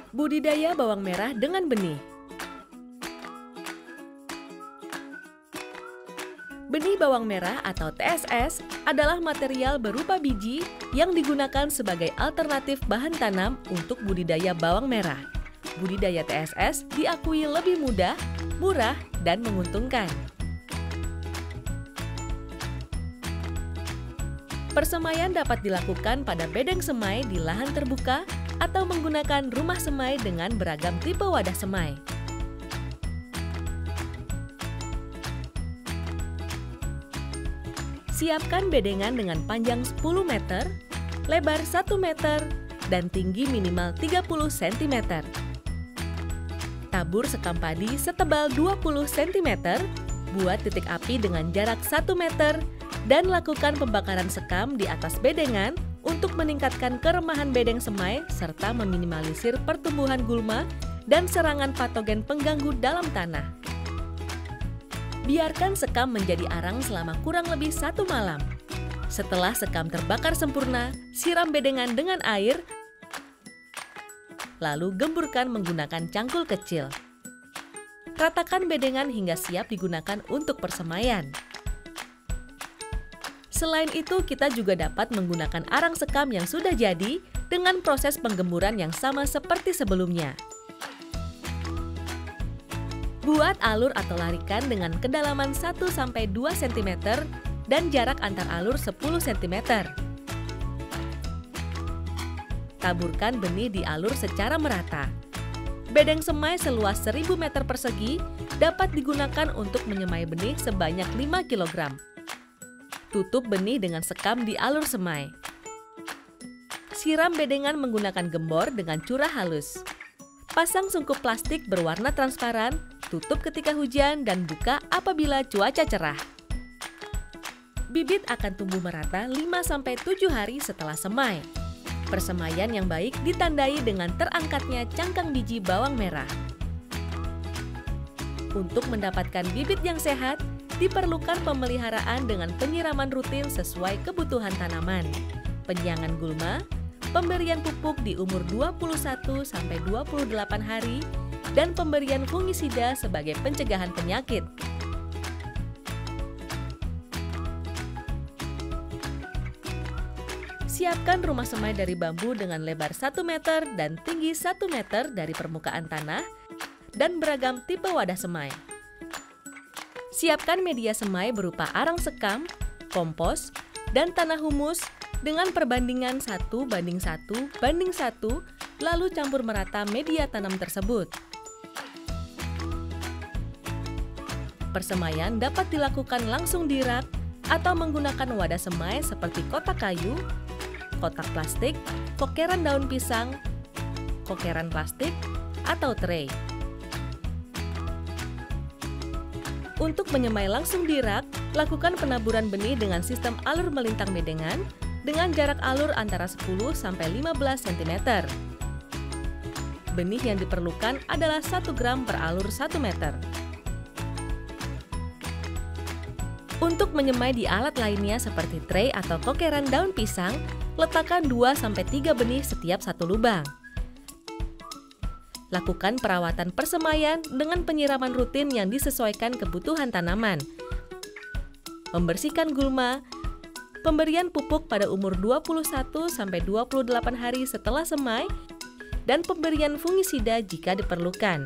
Budidaya bawang merah dengan benih. Benih bawang merah atau TSS adalah material berupa biji yang digunakan sebagai alternatif bahan tanam untuk budidaya bawang merah. Budidaya TSS diakui lebih mudah, murah, dan menguntungkan. Persemaian dapat dilakukan pada bedeng semai di lahan terbuka atau menggunakan rumah semai dengan beragam tipe wadah semai. Siapkan bedengan dengan panjang 10 meter, lebar 1 meter, dan tinggi minimal 30 cm. Tabur sekam padi setebal 20 cm, buat titik api dengan jarak 1 meter, dan lakukan pembakaran sekam di atas bedengan untuk meningkatkan keremahan bedeng semai serta meminimalisir pertumbuhan gulma dan serangan patogen pengganggu dalam tanah. Biarkan sekam menjadi arang selama kurang lebih 1 malam. Setelah sekam terbakar sempurna, siram bedengan dengan air, lalu gemburkan menggunakan cangkul kecil. Ratakan bedengan hingga siap digunakan untuk persemaian. Selain itu, kita juga dapat menggunakan arang sekam yang sudah jadi dengan proses penggemburan yang sama seperti sebelumnya. Buat alur atau larikan dengan kedalaman 1-2 cm dan jarak antar alur 10 cm. Taburkan benih di alur secara merata. Bedeng semai seluas 1000 meter persegi dapat digunakan untuk menyemai benih sebanyak 5 kg. Tutup benih dengan sekam di alur semai. Siram bedengan menggunakan gembor dengan curah halus. Pasang sungkup plastik berwarna transparan, tutup ketika hujan, dan buka apabila cuaca cerah. Bibit akan tumbuh merata 5-7 hari setelah semai. Persemaian yang baik ditandai dengan terangkatnya cangkang biji bawang merah. Untuk mendapatkan bibit yang sehat, diperlukan pemeliharaan dengan penyiraman rutin sesuai kebutuhan tanaman, penyiangan gulma, pemberian pupuk di umur 21-28 hari, dan pemberian fungisida sebagai pencegahan penyakit. Siapkan rumah semai dari bambu dengan lebar 1 meter dan tinggi 1 meter dari permukaan tanah dan beragam tipe wadah semai. Siapkan media semai berupa arang sekam, kompos, dan tanah humus dengan perbandingan 1:1:1, lalu campur merata media tanam tersebut. Persemaian dapat dilakukan langsung di rak atau menggunakan wadah semai seperti kotak kayu, kotak plastik, kokeran daun pisang, kokeran plastik, atau tray. Untuk menyemai langsung di rak, lakukan penaburan benih dengan sistem alur melintang bedengan dengan jarak alur antara 10-15 cm. Benih yang diperlukan adalah 1 gram per alur 1 meter. Untuk menyemai di alat lainnya seperti tray atau kokeran daun pisang, letakkan 2-3 benih setiap satu lubang. Lakukan perawatan persemaian dengan penyiraman rutin yang disesuaikan kebutuhan tanaman. Membersihkan gulma, pemberian pupuk pada umur 21-28 hari setelah semai, dan pemberian fungisida jika diperlukan.